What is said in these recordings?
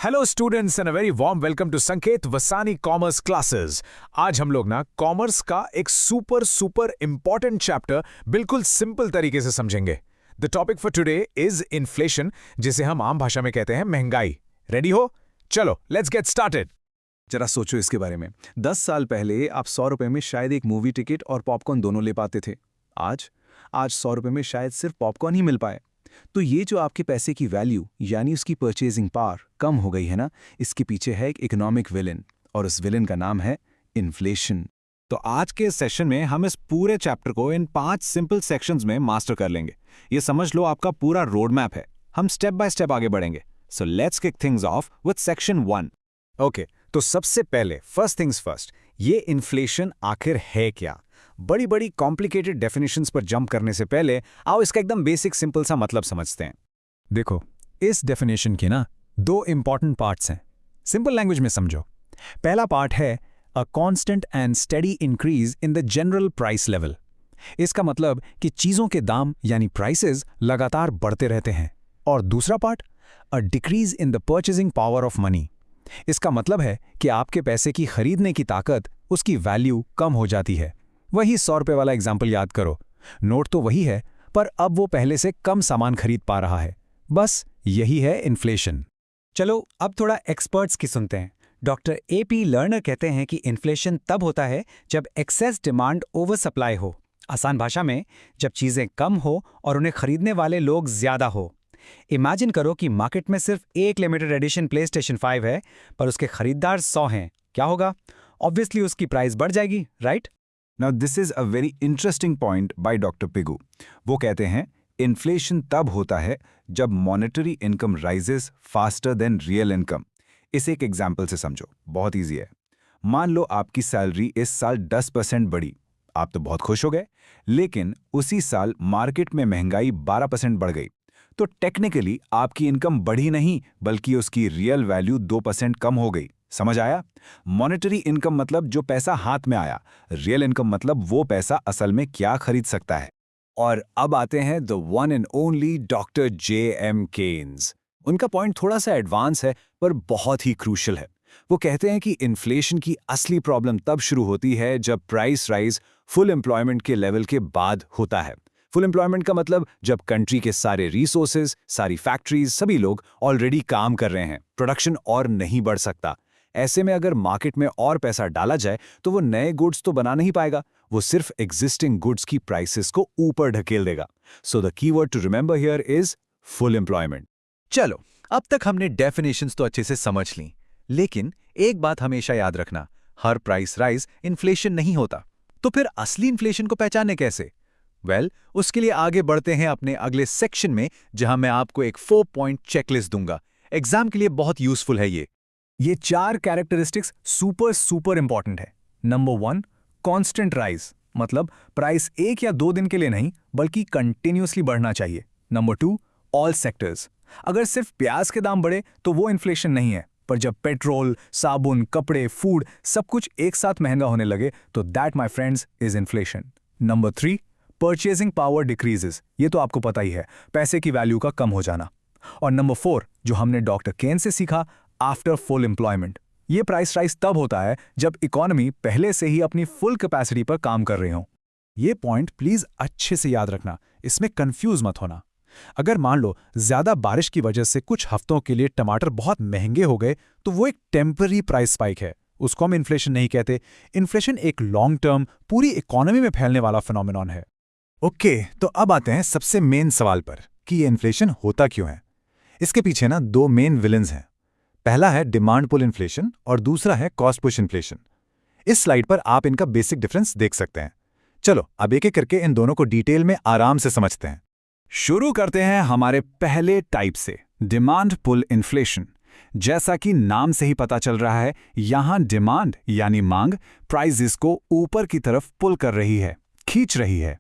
Hello students and a very warm welcome to Sanket Vasani commerce classes. आज हम लोग ना कॉमर्स का एक सुपर इंपॉर्टेंट चैप्टर बिल्कुल सिंपल तरीके से समझेंगे। The topic for today is inflation, जिसे हम आम भाषा में कहते हैं महंगाई। रेडी हो? चलो लेट्स गेट स्टार्टेड। जरा सोचो इसके बारे में। 10 साल पहले आप 100 रुपए में शायद एक मूवी टिकट और पॉपकॉर्न दोनों ले पाते थे। आज 100 रुपए में शायद सिर्फ पॉपकॉर्न ही मिल पाए। तो ये जो आपके पैसे की वैल्यू यानी उसकी परचेजिंग पावर कम हो गई है ना, इसके पीछे है एक इकोनॉमिक विलेन, और उस विलेन का नाम है इन्फ्लेशन। तो आज के सेशन में हम इस पूरे चैप्टर को इन 5 सिंपल सेक्शंस में मास्टर कर लेंगे। ये समझ लो आपका पूरा रोड मैप है। हम स्टेप बाय स्टेप आगे बढ़ेंगे। So let's kick things of with section 1। Okay, तो सबसे पहले फर्स्ट थिंग्स फर्स्ट, ये इन्फ्लेशन आखिर है क्या? बड़ी बड़ी कॉम्प्लिकेटेड डेफिनेशंस पर जंप करने से पहले आओ इसका एकदम बेसिक सिंपल सा मतलब समझते हैं। देखो, इस डेफिनेशन के ना 2 इंपॉर्टेंट पार्ट्स हैं। सिंपल लैंग्वेज में समझो। पहला पार्ट है a constant and steady increase in the general price level. इसका मतलब कि चीजों के दाम यानी प्राइसेस लगातार बढ़ते रहते हैं। और दूसरा part a decrease in the purchasing power of money. इसका मतलब है कि आपके पैसे की खरीदने की ताकत, उसकी वैल्यू कम हो जाती है। वही 100 रुपए वाला एग्जाम्पल याद करो। नोट तो वही है, पर अब वो पहले से कम सामान खरीद पा रहा है। बस यही है इन्फ्लेशन। चलो अब थोड़ा एक्सपर्ट्स की सुनते हैं। डॉक्टर AP लर्नर कहते हैं कि इन्फ्लेशन तब होता है जब एक्सेस डिमांड ओवर सप्लाई हो। आसान भाषा में, जब चीज़ें कम हो और उन्हें खरीदने वाले लोग ज़्यादा हो। इमेजिन करो कि मार्केट में सिर्फ एक लिमिटेड एडिशन PlayStation 5 है, पर उसके खरीदार 100 हैं। क्या होगा? ऑब्वियसली उसकी प्राइस बढ़ जाएगी, right? Now this is a very interesting point by doctor Pigou. वो कहते हैं इन्फ्लेशन तब होता है जब monetary income rises faster than real income. इसे एक एग्जाम्पल से समझो, बहुत ईजी है। मान लो आपकी सैलरी इस साल 10% बढ़ी, आप तो बहुत खुश हो गए। लेकिन उसी साल मार्केट में महंगाई 12% बढ़ गई, तो टेक्निकली आपकी इनकम बढ़ी नहीं, बल्कि उसकी रियल वैल्यू 2% कम हो गई। समझ आया? मॉनेटरी इनकम मतलब जो पैसा हाथ में आया, रियल इनकम मतलब वो पैसा असल में क्या खरीद सकता है। और अब आते हैं the one and only doctor J.M. Keynes. उनका पॉइंट थोड़ा सा एडवांस है, पर बहुत ही क्रूशियल है। वो कहते हैं कि इन्फ्लेशन की असली प्रॉब्लम तब शुरू होती है जब प्राइस राइज फुल एम्प्लॉयमेंट के लेवल के बाद होता है। फुल एम्प्लॉयमेंट का मतलब जब कंट्री के सारे रिसोर्सेज, सारी फैक्ट्रीज, सभी लोग ऑलरेडी काम कर रहे हैं, प्रोडक्शन और नहीं बढ़ सकता। ऐसे में अगर मार्केट में और पैसा डाला जाए तो वो नए गुड्स तो बना नहीं पाएगा, वो सिर्फ एग्जिस्टिंग गुड्स की प्राइसेस को ऊपर ढकेल देगा। So the keyword to remember here is full employment. चलो, अब तक हमने डेफिनेशंस तो अच्छे से समझ ली, लेकिन एक बात हमेशा याद रखना, हर प्राइस राइज इन्फ्लेशन नहीं होता। तो फिर असली इन्फ्लेशन को पहचाने कैसे? उसके लिए आगे बढ़ते हैं अपने अगले सेक्शन में, जहां मैं आपको एक 4 पॉइंट चेकलिस्ट दूंगा। एग्जाम के लिए बहुत यूजफुल है ये 4 कैरेक्टरिस्टिक्स सुपर इंपॉर्टेंट है। नंबर 1, कांस्टेंट राइज, मतलब प्राइस 1 या 2 दिन के लिए नहीं, बल्कि कंटिन्यूअसली बढ़ना चाहिए। Number 2, all sectors. अगर सिर्फ प्याज के दाम बढ़े तो वो इन्फ्लेशन नहीं है, पर जब पेट्रोल, साबुन, कपड़े, फूड सब कुछ एक साथ महंगा होने लगे तो that my friends is inflation. Number 3, purchasing power decreases. ये तो आपको पता ही है, पैसे की वैल्यू का कम हो जाना। और नंबर 4, जो हमने डॉक्टर केन से सीखा, आफ्टर फुल एम्प्लॉयमेंट। ये प्राइस राइज तब होता है जब इकोनॉमी पहले से ही अपनी फुल कैपेसिटी पर काम कर रही हो। ये पॉइंट प्लीज अच्छे से याद रखना, इसमें कंफ्यूज मत होना। अगर मान लो ज्यादा बारिश की वजह से कुछ हफ्तों के लिए टमाटर बहुत महंगे हो गए, तो वो एक टेम्पररी प्राइस स्पाइक है, उसको हम इन्फ्लेशन नहीं कहते। इन्फ्लेशन एक लॉन्ग टर्म पूरी इकोनॉमी में फैलने वाला फिनोमिनॉन है। ओके, तो अब आते हैं सबसे मेन सवाल पर कि ये इन्फ्लेशन होता क्यों है। इसके पीछे ना 2 मेन विलेंस हैं। पहला है डिमांड पुल इन्फ्लेशन और दूसरा है कॉस्ट पुश इन्फ्लेशन। इस स्लाइड पर आप इनका बेसिक डिफरेंस देख सकते हैं। चलो अब एक एक करके इन दोनों को डिटेल में आराम से समझते हैं। शुरू करते हैं हमारे पहले टाइप से, डिमांड पुल इन्फ्लेशन। जैसा कि नाम से ही पता चल रहा है, यहां डिमांड यानी मांग प्राइसेस को ऊपर की तरफ पुल कर रही है, खींच रही है।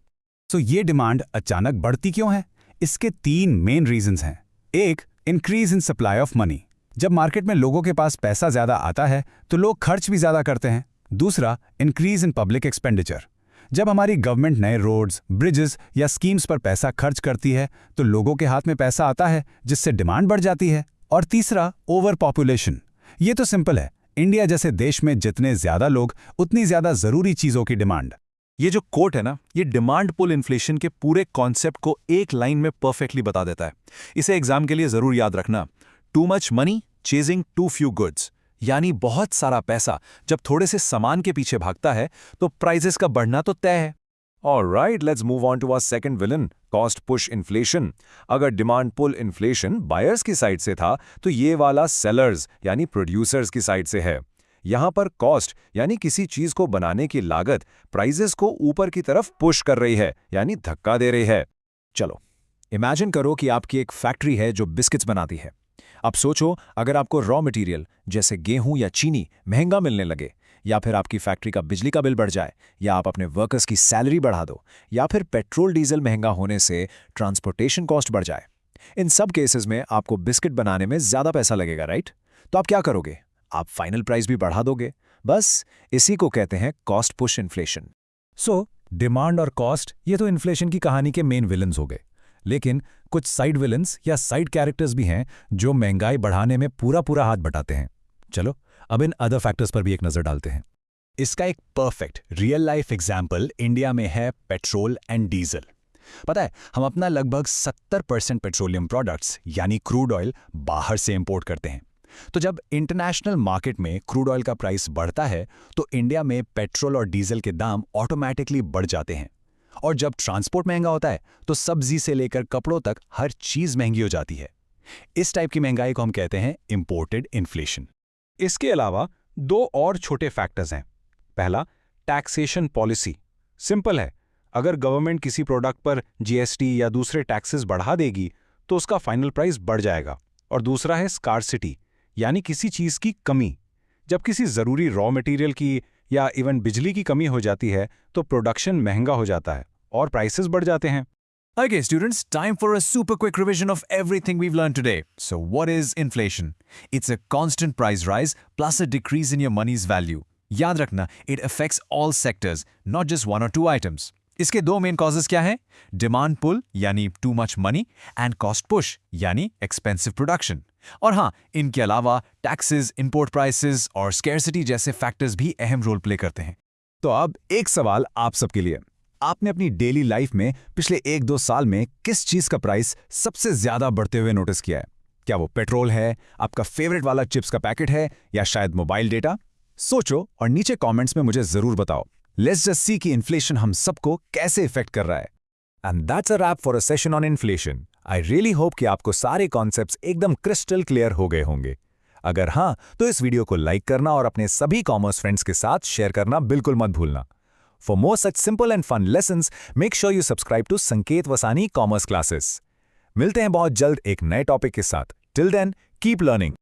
तो ये डिमांड अचानक बढ़ती क्यों है? इसके 3 मेन रीजंस हैं। एक, increase in supply of money. जब मार्केट में लोगों के पास पैसा ज्यादा आता है तो लोग खर्च भी ज्यादा करते हैं। दूसरा, इंक्रीज इन पब्लिक एक्सपेंडिचर। जब हमारी गवर्नमेंट नए रोड्स, ब्रिजेस या स्कीम्स पर पैसा खर्च करती है तो लोगों के हाथ में पैसा आता है, जिससे डिमांड बढ़ जाती है। और तीसरा ओवर पॉपुलेशन। ये तो सिंपल है, इंडिया जैसे देश में जितने ज्यादा लोग उतनी ज्यादा जरूरी चीजों की डिमांड। ये जो कोट है ना, ये डिमांड पुल इन्फ्लेशन के पूरे कॉन्सेप्ट को एक लाइन में परफेक्टली बता देता है। इसे एग्जाम के लिए जरूर याद रखना। Too much money chasing too few goods, यानी बहुत सारा पैसा जब थोड़े से सामान के पीछे भागता है तो प्राइसेस का बढ़ना तो तय है। Alright, let's move on to our second villain, cost push inflation. अगर डिमांड पुल इन्फ्लेशन बायर्स की साइड से था तो ये वाला सेलर्स यानी प्रोड्यूसर्स की साइड से है। यहां पर कॉस्ट यानी किसी चीज को बनाने की लागत प्राइसेस को ऊपर की तरफ पुश कर रही है, यानी धक्का दे रही है। चलो इमेजिन करो कि आपकी एक फैक्ट्री है जो बिस्किट्स बनाती है। अब सोचो, अगर आपको रॉ मटेरियल जैसे गेहूं या चीनी महंगा मिलने लगे, या फिर आपकी फैक्ट्री का बिजली का बिल बढ़ जाए, या आप अपने वर्कर्स की सैलरी बढ़ा दो, या फिर पेट्रोल डीजल महंगा होने से ट्रांसपोर्टेशन कॉस्ट बढ़ जाए। इन सब केसेस में आपको बिस्किट बनाने में ज्यादा पैसा लगेगा, राइट? तो आप क्या करोगे? आप फाइनल प्राइस भी बढ़ा दोगे। बस इसी को कहते हैं cost push inflation. So demand और कॉस्ट, ये तो इन्फ्लेशन की कहानी के मेन विलन्स हो गए, लेकिन कुछ साइड विलन्स या साइड कैरेक्टर्स भी हैं जो महंगाई बढ़ाने में पूरा हाथ बटाते हैं। चलो अब इन अदर फैक्टर्स पर भी एक नजर डालते हैं। इसका एक perfect real life example India में है पेट्रोल एंड डीजल। पता है, हम अपना लगभग 70% पेट्रोलियम प्रोडक्ट्स यानी क्रूड ऑयल बाहर से इंपोर्ट करते हैं। तो जब इंटरनेशनल मार्केट में क्रूड ऑयल का प्राइस बढ़ता है तो इंडिया में पेट्रोल और डीजल के दाम ऑटोमेटिकली बढ़ जाते हैं। और जब ट्रांसपोर्ट महंगा होता है तो सब्जी से लेकर कपड़ों तक हर चीज महंगी हो जाती है। इस टाइप की महंगाई को हम कहते हैं इंपोर्टेड इन्फ्लेशन। इसके अलावा दो और छोटे फैक्टर्स हैं। पहला, टैक्सेशन पॉलिसी। सिंपल है, अगर गवर्नमेंट किसी प्रोडक्ट पर जीएसटी या दूसरे टैक्सेस बढ़ा देगी तो उसका फाइनल प्राइस बढ़ जाएगा। और दूसरा है स्कार्सिटी, यानी किसी चीज की कमी। जब किसी जरूरी रॉ मटेरियल की या इवन बिजली की कमी हो जाती है तो प्रोडक्शन महंगा हो जाता है और प्राइसेस बढ़ जाते हैं। Okay, students, time for a super quick revision of everything we've learned today. So what is inflation? It's a constant price rise plus a decrease in your money's value. याद रखना, it affects all sectors, not just one or two items. इसके दो main causes क्या हैं? Demand पुल यानी to much money and cost push यानी expensive production. और हाँ, इनके अलावा टैक्सेस, इंपोर्ट प्राइसेस और स्कैर्सिटी जैसे फैक्टर्स भी अहम रोल प्ले करते हैं। तो अब एक सवाल आप सबके लिए। आपने अपनी डेली लाइफ में पिछले 1-2 साल में किस चीज का प्राइस सबसे ज्यादा बढ़ते हुए नोटिस किया है? क्या वो पेट्रोल है, आपका फेवरेट वाला चिप्स का पैकेट है, या शायद मोबाइल डेटा? सोचो और नीचे कमेंट्स में मुझे जरूर बताओ। लेट्स जस्ट सी कि इन्फ्लेशन हम सबको कैसे इफेक्ट कर रहा है। And that's a rap for a session on inflation. I really hope कि आपको सारे कॉन्सेप्ट्स एकदम क्रिस्टल क्लियर हो गए होंगे। अगर हाँ, तो इस वीडियो को लाइक करना और अपने सभी कॉमर्स फ्रेंड्स के साथ शेयर करना बिल्कुल मत भूलना। For more such simple and fun lessons, make sure you subscribe to संकेत वसानी कॉमर्स क्लासेस। मिलते हैं बहुत जल्द एक नए टॉपिक के साथ। Till then, keep learning.